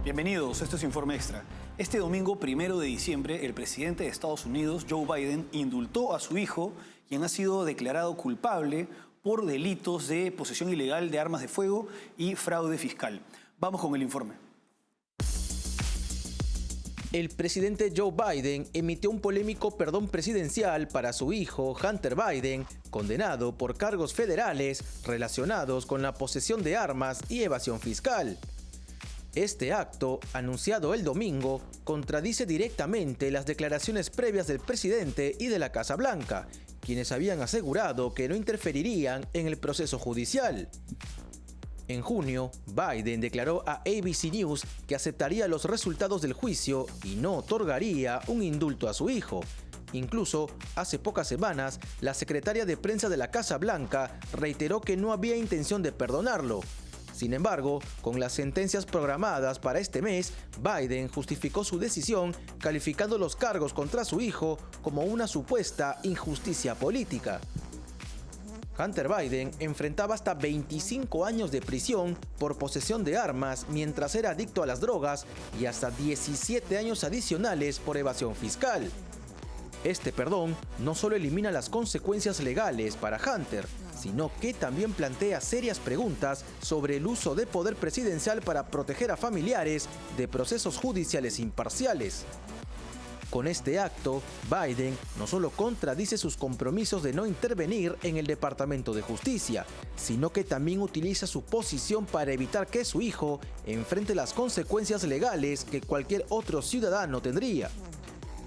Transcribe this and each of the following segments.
Bienvenidos, esto es Informe Extra. Este domingo 1 de diciembre, el presidente de Estados Unidos, Joe Biden, indultó a su hijo, quien ha sido declarado culpable por delitos de posesión ilegal de armas de fuego y fraude fiscal. Vamos con el informe. El presidente Joe Biden emitió un polémico perdón presidencial para su hijo, Hunter Biden, condenado por cargos federales relacionados con la posesión de armas y evasión fiscal. Este acto, anunciado el domingo, contradice directamente las declaraciones previas del presidente y de la Casa Blanca, quienes habían asegurado que no interferirían en el proceso judicial. En junio, Biden declaró a ABC News que aceptaría los resultados del juicio y no otorgaría un indulto a su hijo. Incluso, hace pocas semanas, la secretaria de prensa de la Casa Blanca reiteró que no había intención de perdonarlo. Sin embargo, con las sentencias programadas para este mes, Biden justificó su decisión calificando los cargos contra su hijo como una supuesta injusticia política. Hunter Biden enfrentaba hasta 25 años de prisión por posesión de armas mientras era adicto a las drogas y hasta 17 años adicionales por evasión fiscal. Este perdón no solo elimina las consecuencias legales para Hunter, sino que también plantea serias preguntas sobre el uso de poder presidencial para proteger a familiares de procesos judiciales imparciales. Con este acto, Biden no solo contradice sus compromisos de no intervenir en el Departamento de Justicia, sino que también utiliza su posición para evitar que su hijo enfrente las consecuencias legales que cualquier otro ciudadano tendría.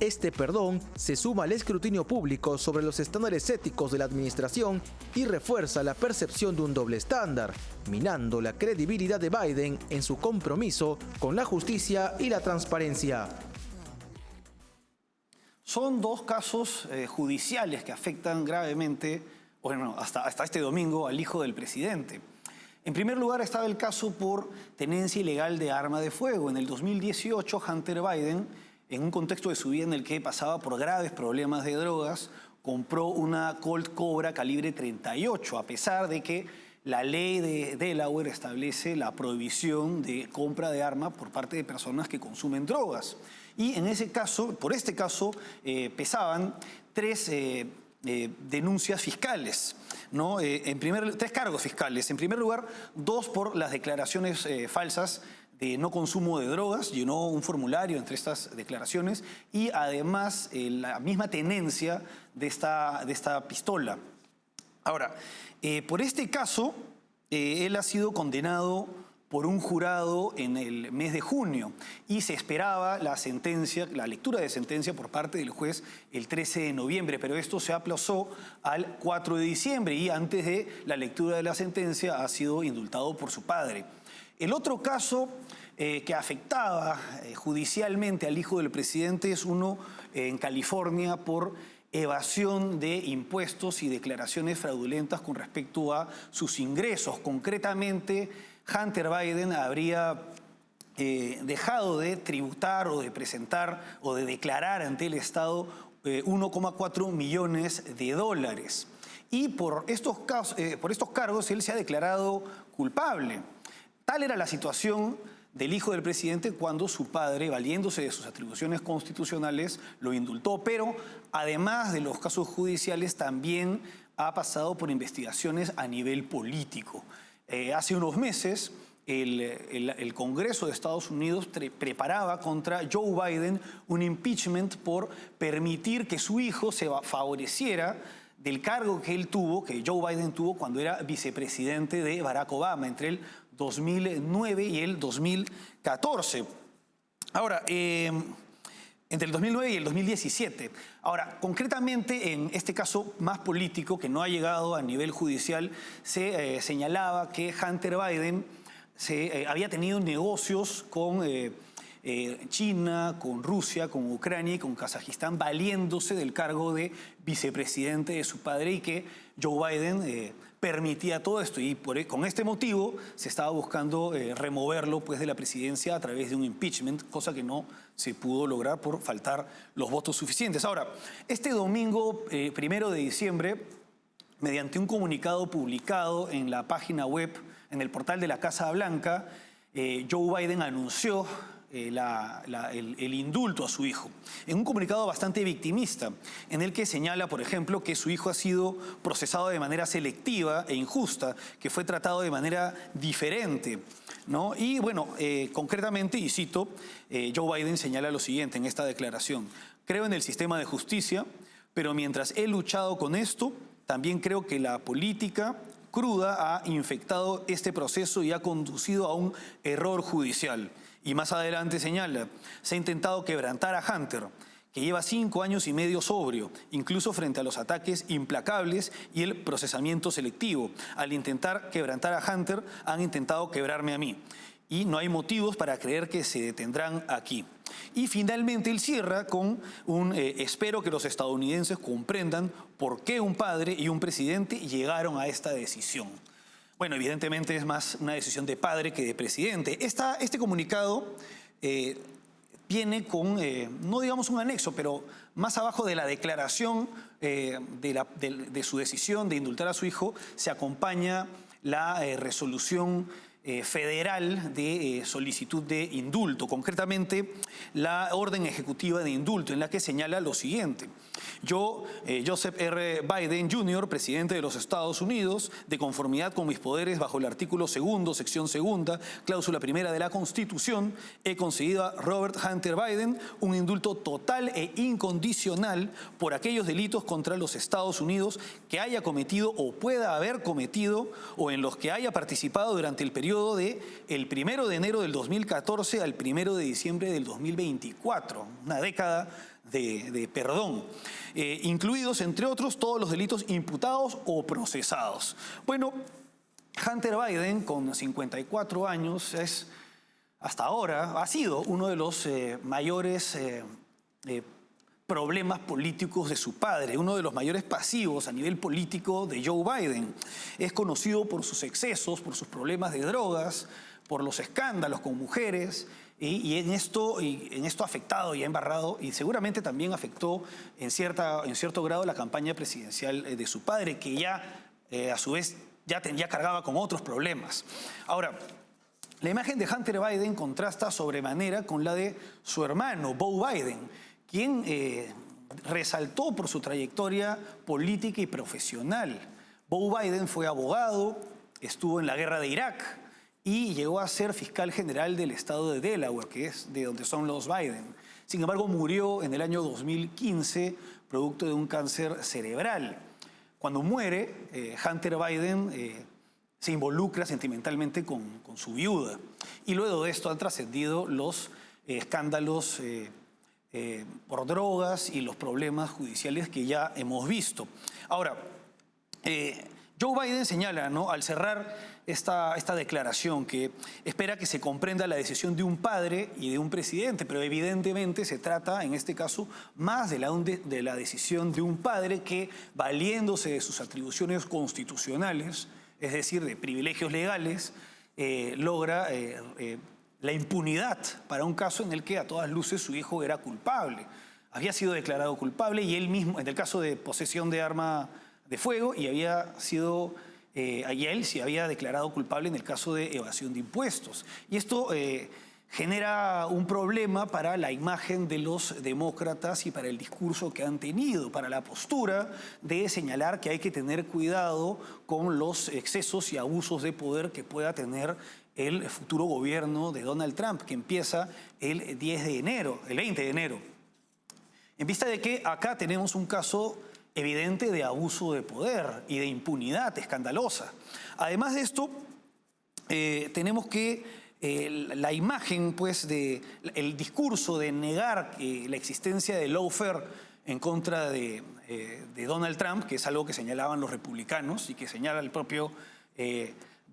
Este perdón se suma al escrutinio público sobre los estándares éticos de la administración y refuerza la percepción de un doble estándar, minando la credibilidad de Biden en su compromiso con la justicia y la transparencia. Son dos casos judiciales que afectan gravemente, hasta este domingo, al hijo del presidente. En primer lugar estaba el caso por tenencia ilegal de arma de fuego. En el 2018, Hunter Biden, en un contexto de su vida en el que pasaba por graves problemas de drogas, compró una Colt Cobra calibre 38, a pesar de que la ley de Delaware establece la prohibición de compra de armas por parte de personas que consumen drogas. Y en ese caso, por este caso, pesaban tres denuncias fiscales, ¿no? Tres cargos fiscales. En primer lugar, dos por las declaraciones falsas de no consumo de drogas, llenó un formulario entre estas declaraciones y además la misma tenencia de esta pistola. Ahora, por este caso, él ha sido condenado por un jurado en el mes de junio y se esperaba la lectura de sentencia por parte del juez el 13 de noviembre, pero esto se aplazó al 4 de diciembre y antes de la lectura de la sentencia ha sido indultado por su padre. El otro caso que afectaba judicialmente al hijo del presidente es uno en California por evasión de impuestos y declaraciones fraudulentas con respecto a sus ingresos. Concretamente, Hunter Biden habría dejado de tributar o de presentar o de declarar ante el Estado 1,4 millones de dólares. Y por estos cargos él se ha declarado culpable. Tal era la situación del hijo del presidente cuando su padre, valiéndose de sus atribuciones constitucionales, lo indultó. Pero además de los casos judiciales, también ha pasado por investigaciones a nivel político. Hace unos meses, el Congreso de Estados Unidos preparaba contra Joe Biden un impeachment por permitir que su hijo se favoreciera del cargo que Joe Biden tuvo cuando era vicepresidente de Barack Obama entre el 2009 y el 2014. Ahora, entre el 2009 y el 2017. Ahora, concretamente en este caso más político que no ha llegado a nivel judicial, se señalaba que Hunter Biden había tenido negocios con China, con Rusia, con Ucrania y con Kazajistán, valiéndose del cargo de vicepresidente de su padre y que Joe Biden permitía todo esto. Y con este motivo se estaba buscando removerlo pues, de la presidencia a través de un impeachment, cosa que no se pudo lograr por faltar los votos suficientes. Ahora, este domingo 1 de diciembre, mediante un comunicado publicado en la página web, en el portal de la Casa Blanca, Joe Biden anunció el indulto a su hijo, en un comunicado bastante victimista, en el que señala, por ejemplo, que su hijo ha sido procesado de manera selectiva e injusta, que fue tratado de manera diferente, ¿no? Y bueno, concretamente, y cito, Joe Biden señala lo siguiente en esta declaración: creo en el sistema de justicia, pero mientras he luchado con esto, también creo que la política cruda ha infectado este proceso y ha conducido a un error judicial. Y más adelante señala, se ha intentado quebrantar a Hunter, que lleva 5 años y medio sobrio, incluso frente a los ataques implacables y el procesamiento selectivo. Al intentar quebrantar a Hunter, han intentado quebrarme a mí. Y no hay motivos para creer que se detendrán aquí. Y finalmente él cierra con espero que los estadounidenses comprendan por qué un padre y un presidente llegaron a esta decisión. Bueno, evidentemente es más una decisión de padre que de presidente. Este comunicado viene con, no digamos un anexo, pero más abajo de la declaración de su decisión de indultar a su hijo, se acompaña la resolución federal de solicitud de indulto, concretamente la orden ejecutiva de indulto, en la que señala lo siguiente: yo, Joseph R. Biden Jr., presidente de los Estados Unidos, de conformidad con mis poderes bajo el artículo 2, sección 2, cláusula 1 de la Constitución, he concedido a Robert Hunter Biden un indulto total e incondicional por aquellos delitos contra los Estados Unidos que haya cometido o pueda haber cometido o en los que haya participado durante el periodo de el 1 de enero del 2014 al 1 de diciembre del 2024, una década de perdón, incluidos, entre otros, todos los delitos imputados o procesados. Bueno, Hunter Biden, con 54 años, hasta ahora ha sido uno de los mayores problemas políticos de su padre, uno de los mayores pasivos a nivel político de Joe Biden. Es conocido por sus excesos, por sus problemas de drogas, por los escándalos con mujeres, y en esto ha afectado y ha embarrado, y seguramente también afectó en cierto grado la campaña presidencial de su padre, que ya a su vez ya cargaba con otros problemas. Ahora, la imagen de Hunter Biden contrasta sobremanera con la de su hermano, Beau Biden, quien resaltó por su trayectoria política y profesional. Beau Biden fue abogado, estuvo en la guerra de Irak y llegó a ser fiscal general del estado de Delaware, que es de donde son los Biden. Sin embargo, murió en el año 2015 producto de un cáncer cerebral. Cuando muere, Hunter Biden se involucra sentimentalmente con su viuda. Y luego de esto han trascendido los escándalos por drogas y los problemas judiciales que ya hemos visto. Ahora, Joe Biden señala, ¿no?, al cerrar esta declaración, que espera que se comprenda la decisión de un padre y de un presidente, pero evidentemente se trata, en este caso, más de la decisión de un padre que, valiéndose de sus atribuciones constitucionales, es decir, de privilegios legales, logra la impunidad para un caso en el que a todas luces su hijo era culpable. Había sido declarado culpable y él mismo, en el caso de posesión de arma de fuego, y él se había declarado culpable en el caso de evasión de impuestos. Y esto genera un problema para la imagen de los demócratas y para el discurso que han tenido, para la postura de señalar que hay que tener cuidado con los excesos y abusos de poder que pueda tener el futuro gobierno de Donald Trump, que empieza el 20 de enero. En vista de que acá tenemos un caso evidente de abuso de poder y de impunidad escandalosa. Además de esto, tenemos que la imagen, pues, el discurso de negar la existencia de lawfare en contra de Donald Trump, que es algo que señalaban los republicanos y que señala el propio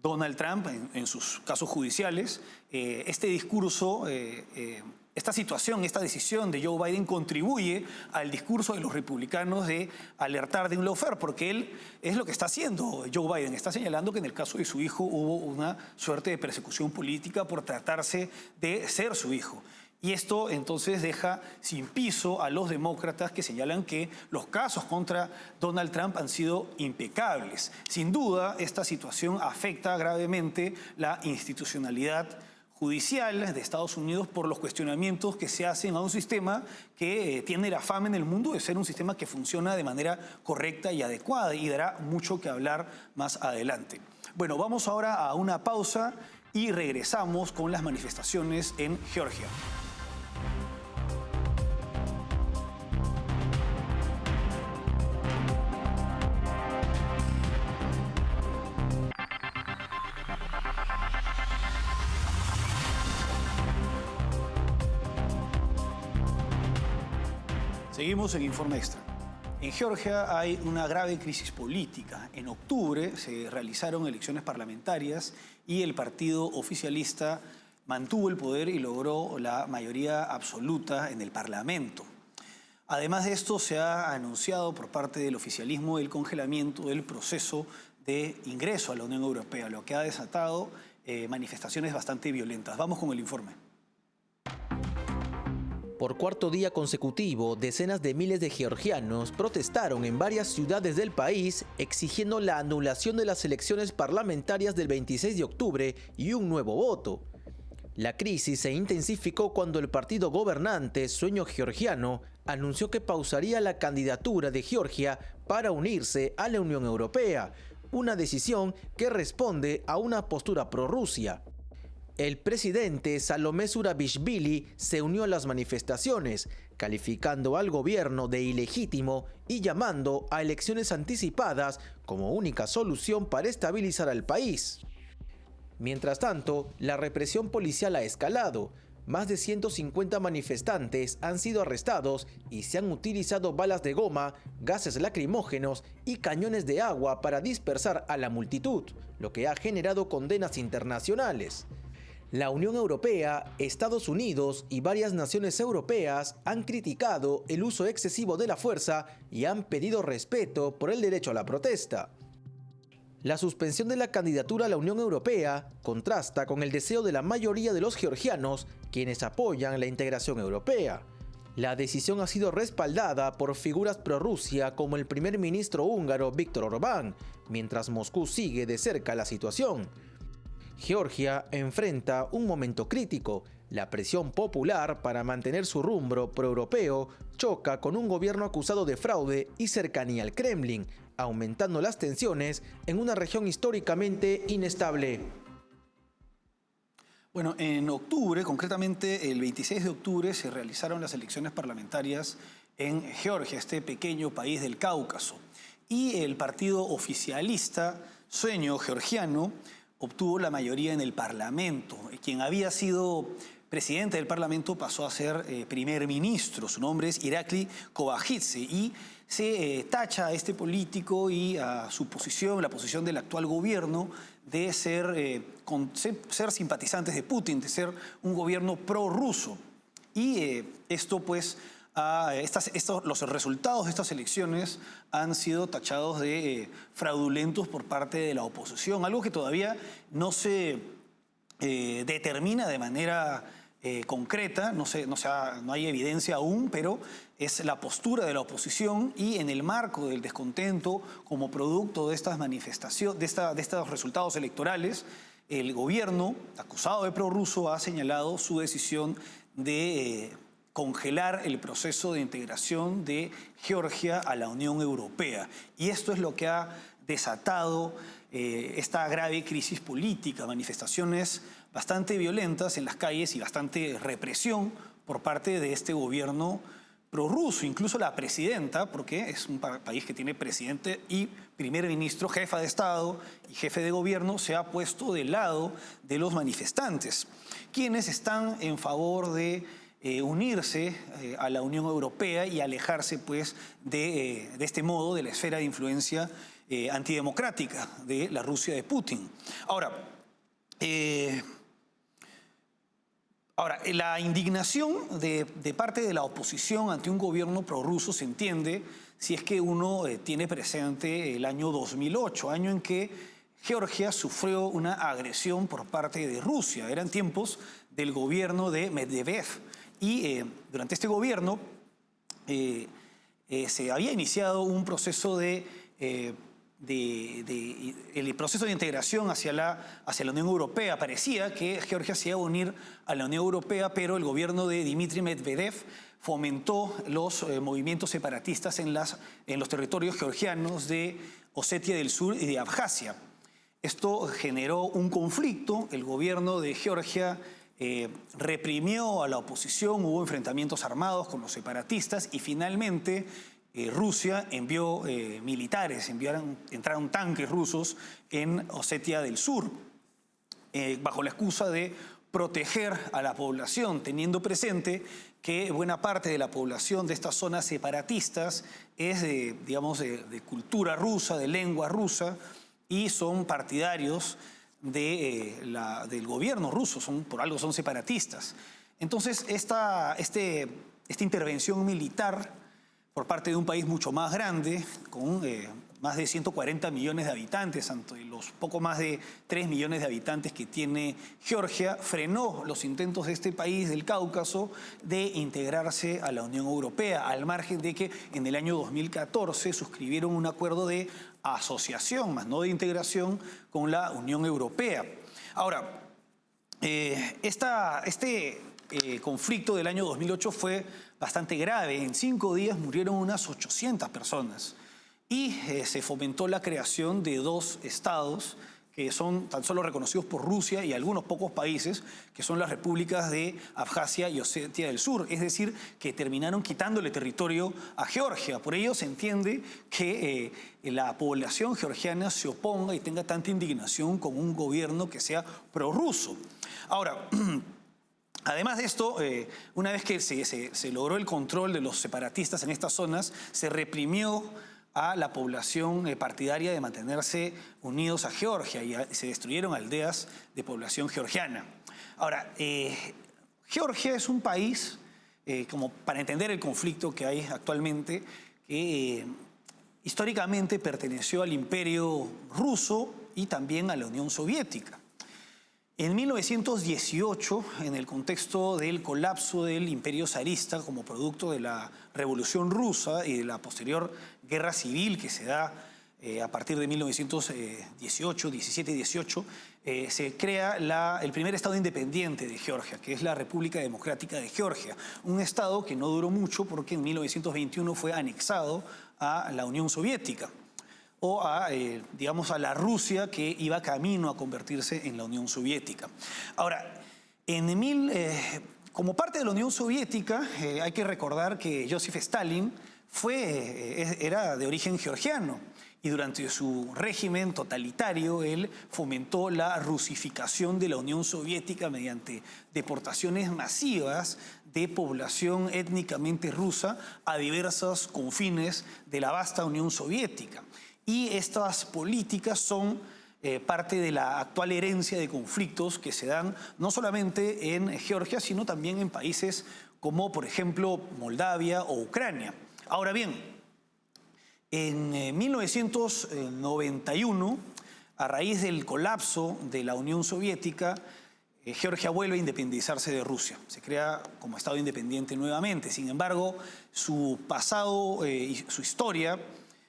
Donald Trump en sus casos judiciales. Este discurso, esta situación, esta decisión de Joe Biden contribuye al discurso de los republicanos de alertar de un lawfare, porque él es lo que está haciendo. Joe Biden está señalando que en el caso de su hijo hubo una suerte de persecución política por tratarse de ser su hijo. Y esto entonces deja sin piso a los demócratas, que señalan que los casos contra Donald Trump han sido impecables. Sin duda, esta situación afecta gravemente la institucionalidad judicial de Estados Unidos por los cuestionamientos que se hacen a un sistema que tiene la fama en el mundo de ser un sistema que funciona de manera correcta y adecuada y dará mucho que hablar más adelante. Bueno, vamos ahora a una pausa y regresamos con las manifestaciones en Georgia. Seguimos en Informe Extra. En Georgia hay una grave crisis política. En octubre se realizaron elecciones parlamentarias y el partido oficialista mantuvo el poder y logró la mayoría absoluta en el Parlamento. Además de esto, se ha anunciado por parte del oficialismo el congelamiento del proceso de ingreso a la Unión Europea, lo que ha desatado manifestaciones bastante violentas. Vamos con el informe. Por cuarto día consecutivo, decenas de miles de georgianos protestaron en varias ciudades del país exigiendo la anulación de las elecciones parlamentarias del 26 de octubre y un nuevo voto. La crisis se intensificó cuando el partido gobernante Sueño Georgiano anunció que pausaría la candidatura de Georgia para unirse a la Unión Europea, una decisión que responde a una postura prorrusia. El presidente Salomé Zurabishvili se unió a las manifestaciones, calificando al gobierno de ilegítimo y llamando a elecciones anticipadas como única solución para estabilizar al país. Mientras tanto, la represión policial ha escalado. Más de 150 manifestantes han sido arrestados y se han utilizado balas de goma, gases lacrimógenos y cañones de agua para dispersar a la multitud, lo que ha generado condenas internacionales. La Unión Europea, Estados Unidos y varias naciones europeas han criticado el uso excesivo de la fuerza y han pedido respeto por el derecho a la protesta. La suspensión de la candidatura a la Unión Europea contrasta con el deseo de la mayoría de los georgianos, quienes apoyan la integración europea. La decisión ha sido respaldada por figuras prorrusia como el primer ministro húngaro Viktor Orbán, mientras Moscú sigue de cerca la situación. Georgia enfrenta un momento crítico. La presión popular para mantener su rumbo proeuropeo choca con un gobierno acusado de fraude y cercanía al Kremlin, aumentando las tensiones en una región históricamente inestable. Bueno, en octubre, concretamente el 26 de octubre, se realizaron las elecciones parlamentarias en Georgia, este pequeño país del Cáucaso. Y el partido oficialista Sueño Georgiano obtuvo la mayoría en el Parlamento. Quien había sido presidente del Parlamento pasó a ser primer ministro. Su nombre es Irakli Kobakidze y se tacha a este político y a su posición, la posición del actual gobierno, de ser simpatizantes de Putin, de ser un gobierno prorruso. Y esto pues los resultados de estas elecciones han sido tachados de fraudulentos por parte de la oposición, algo que todavía no se determina de manera concreta, no hay evidencia aún, pero es la postura de la oposición y en el marco del descontento como producto de estas manifestaciones, de estos resultados electorales, el gobierno acusado de prorruso ha señalado su decisión de congelar el proceso de integración de Georgia a la Unión Europea. Y esto es lo que ha desatado esta grave crisis política, manifestaciones bastante violentas en las calles y bastante represión por parte de este gobierno prorruso. Incluso la presidenta, porque es un país que tiene presidente y primer ministro, jefa de Estado y jefe de gobierno, se ha puesto del lado de los manifestantes, quienes están en favor de unirse a la Unión Europea y alejarse pues de este modo de la esfera de influencia antidemocrática de la Rusia de Putin. Ahora, la indignación de parte de la oposición ante un gobierno prorruso se entiende si es que uno tiene presente el año 2008, año en que Georgia sufrió una agresión por parte de Rusia. Eran tiempos del gobierno de Medvedev. Y durante este gobierno se había iniciado un proceso de el proceso de integración hacia la Unión Europea. Parecía que Georgia se iba a unir a la Unión Europea, pero el gobierno de Dmitry Medvedev fomentó los movimientos separatistas en los territorios georgianos de Osetia del Sur y de Abjasia. Esto generó un conflicto. El gobierno de Georgia reprimió a la oposición, hubo enfrentamientos armados con los separatistas y finalmente Rusia envió militares, entraron tanques rusos en Osetia del Sur, bajo la excusa de proteger a la población, teniendo presente que buena parte de la población de estas zonas separatistas es de cultura rusa, de lengua rusa, y son partidarios del gobierno ruso, por algo son separatistas. Entonces, esta intervención militar por parte de un país mucho más grande, con más de 140 millones de habitantes, ante los poco más de 3 millones de habitantes que tiene Georgia, frenó los intentos de este país del Cáucaso de integrarse a la Unión Europea, al margen de que en el año 2014 suscribieron un acuerdo de asociación, más no de integración, con la Unión Europea. Ahora, este conflicto del año 2008 fue bastante grave. En 5 días murieron unas 800 personas y se fomentó la creación de 2 estados que son tan solo reconocidos por Rusia y algunos pocos países, que son las repúblicas de Abjasia y Osetia del Sur. Es decir, que terminaron quitándole territorio a Georgia. Por ello se entiende que la población georgiana se oponga y tenga tanta indignación con un gobierno que sea prorruso. Ahora, además de esto, una vez que se logró el control de los separatistas en estas zonas, se reprimió a la población partidaria de mantenerse unidos a Georgia y se destruyeron aldeas de población georgiana. Ahora, Georgia es un país, como para entender el conflicto que hay actualmente, que históricamente perteneció al Imperio Ruso y también a la Unión Soviética. En 1918, en el contexto del colapso del Imperio zarista como producto de la Revolución Rusa y de la posterior guerra civil que se da a partir de 1918, 17 y 18, se crea el primer estado independiente de Georgia, que es la República Democrática de Georgia. Un estado que no duró mucho porque en 1921 fue anexado a la Unión Soviética, o digamos, a la Rusia que iba camino a convertirse en la Unión Soviética. Ahora, como parte de la Unión Soviética, hay que recordar que Joseph Stalin era de origen georgiano y durante su régimen totalitario él fomentó la rusificación de la Unión Soviética mediante deportaciones masivas de población étnicamente rusa a diversos confines de la vasta Unión Soviética. Y estas políticas son parte de la actual herencia de conflictos que se dan no solamente en Georgia, sino también en países como, por ejemplo, Moldavia o Ucrania. Ahora bien, en 1991, a raíz del colapso de la Unión Soviética, Georgia vuelve a independizarse de Rusia. Se crea como Estado independiente nuevamente. Sin embargo, su pasado y su historia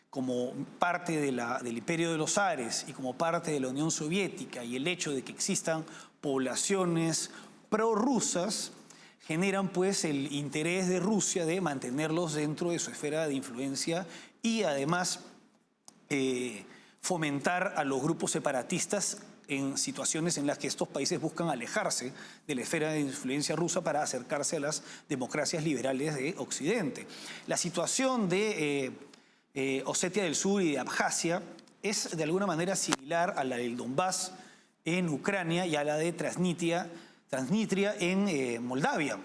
como parte del Imperio de los Zares y como parte de la Unión Soviética, y el hecho de que existan poblaciones prorrusas generan pues el interés de Rusia de mantenerlos dentro de su esfera de influencia y además fomentar a los grupos separatistas en situaciones en las que estos países buscan alejarse de la esfera de influencia rusa para acercarse a las democracias liberales de Occidente. La situación de Osetia del Sur y de Abjasia es de alguna manera similar a la del Donbass en Ucrania y a la de Transnistria en Moldavia.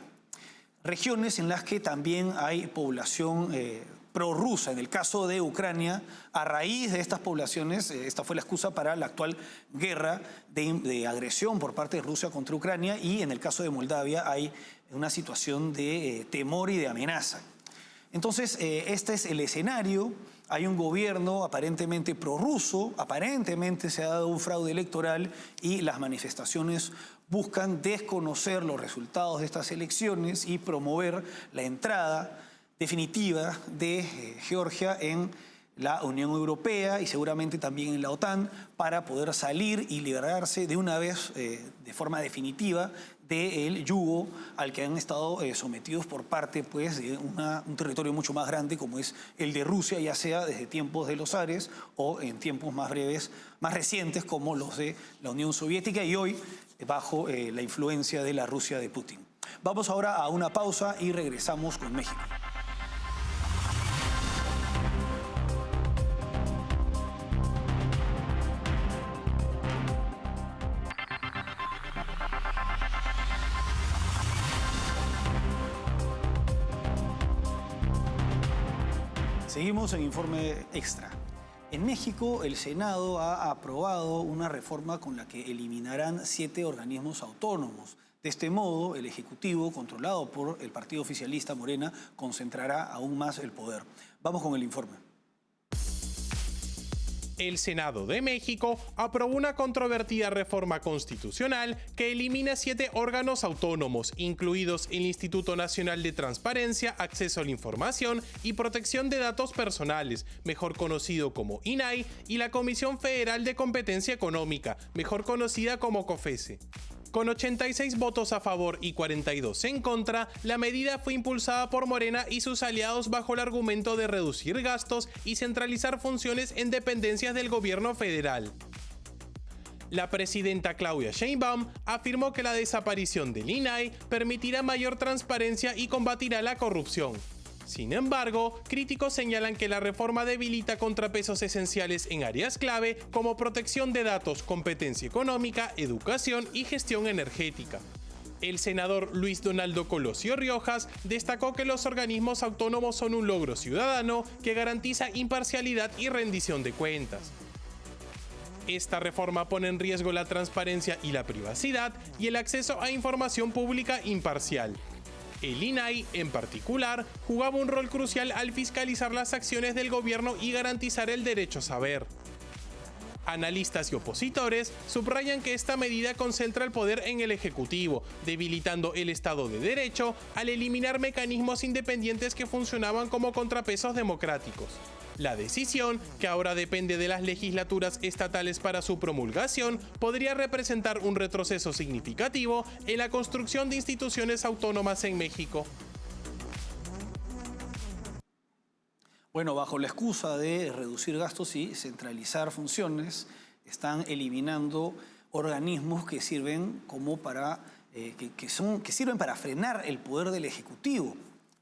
Regiones en las que también hay población prorrusa. En el caso de Ucrania, a raíz de estas poblaciones, esta fue la excusa para la actual guerra de agresión por parte de Rusia contra Ucrania, y en el caso de Moldavia hay una situación de temor y de amenaza. Entonces, este es el escenario. Hay un gobierno aparentemente prorruso, aparentemente se ha dado un fraude electoral y las manifestaciones buscan desconocer los resultados de estas elecciones y promover la entrada definitiva de Georgia en la Unión Europea y seguramente también en la OTAN para poder salir y liberarse de una vez, de forma definitiva, del yugo al que han estado sometidos por parte pues, de un territorio mucho más grande como es el de Rusia, ya sea desde tiempos de los zares o en tiempos más breves, más recientes como los de la Unión Soviética y hoy bajo la influencia de la Rusia de Putin. Vamos ahora a una pausa y regresamos con México. Seguimos en Informe Extra. En México, el Senado ha aprobado una reforma con la que eliminarán 7 organismos autónomos. De este modo, el Ejecutivo, controlado por el partido oficialista Morena, concentrará aún más el poder. Vamos con el informe. El Senado de México aprobó una controvertida reforma constitucional que elimina 7 órganos autónomos, incluidos el Instituto Nacional de Transparencia, Acceso a la Información y Protección de Datos Personales, mejor conocido como INAI, y la Comisión Federal de Competencia Económica, mejor conocida como COFESE. Con 86 votos a favor y 42 en contra, la medida fue impulsada por Morena y sus aliados bajo el argumento de reducir gastos y centralizar funciones en dependencias del gobierno federal. La presidenta Claudia Sheinbaum afirmó que la desaparición del INAI permitirá mayor transparencia y combatirá la corrupción. Sin embargo, críticos señalan que la reforma debilita contrapesos esenciales en áreas clave como protección de datos, competencia económica, educación y gestión energética. El senador Luis Donaldo Colosio Riojas destacó que los organismos autónomos son un logro ciudadano que garantiza imparcialidad y rendición de cuentas. Esta reforma pone en riesgo la transparencia y la privacidad y el acceso a información pública imparcial. El INAI, en particular, jugaba un rol crucial al fiscalizar las acciones del gobierno y garantizar el derecho a saber. Analistas y opositores subrayan que esta medida concentra el poder en el Ejecutivo, debilitando el Estado de Derecho al eliminar mecanismos independientes que funcionaban como contrapesos democráticos. La decisión, que ahora depende de las legislaturas estatales para su promulgación, podría representar un retroceso significativo en la construcción de instituciones autónomas en México. Bueno, bajo la excusa de reducir gastos y centralizar funciones, están eliminando organismos que sirven como para, que sirven para frenar el poder del Ejecutivo,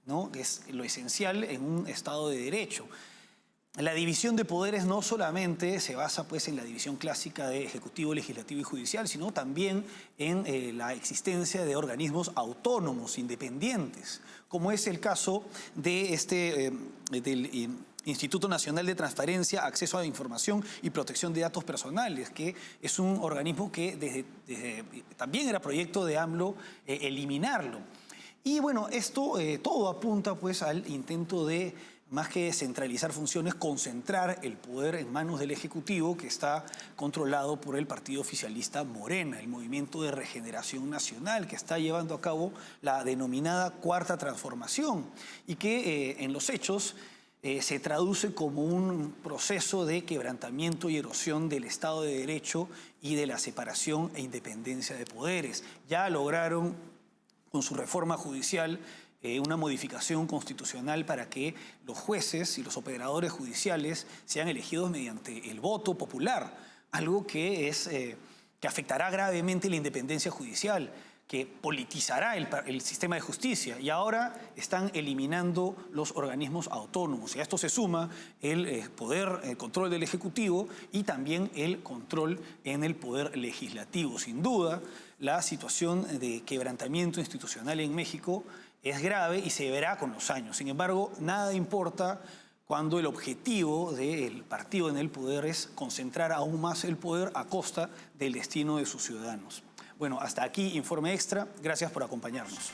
¿no? Que es lo esencial en un Estado de Derecho. La división de poderes no solamente se basa pues, en la división clásica de Ejecutivo, Legislativo y Judicial, sino también en la existencia de organismos autónomos, independientes, como es el caso de del Instituto Nacional de Transparencia, Acceso a la Información y Protección de Datos Personales, que es un organismo que también era proyecto de AMLO eliminarlo. Y bueno, esto todo apunta pues, al intento de, más que centralizar funciones, concentrar el poder en manos del Ejecutivo, que está controlado por el partido oficialista Morena, el Movimiento de Regeneración Nacional, que está llevando a cabo la denominada Cuarta Transformación y que en los hechos se traduce como un proceso de quebrantamiento y erosión del Estado de Derecho y de la separación e independencia de poderes. Ya lograron, con su reforma judicial, una modificación constitucional para que los jueces y los operadores judiciales sean elegidos mediante el voto popular, algo que afectará gravemente la independencia judicial, que politizará el sistema de justicia, y ahora están eliminando los organismos autónomos. Y a esto se suma el control del Ejecutivo y también el control en el poder legislativo. Sin duda, la situación de quebrantamiento institucional en México es grave y se verá con los años. Sin embargo, nada importa cuando el objetivo del partido en el poder es concentrar aún más el poder a costa del destino de sus ciudadanos. Bueno, hasta aquí Informe Extra. Gracias por acompañarnos.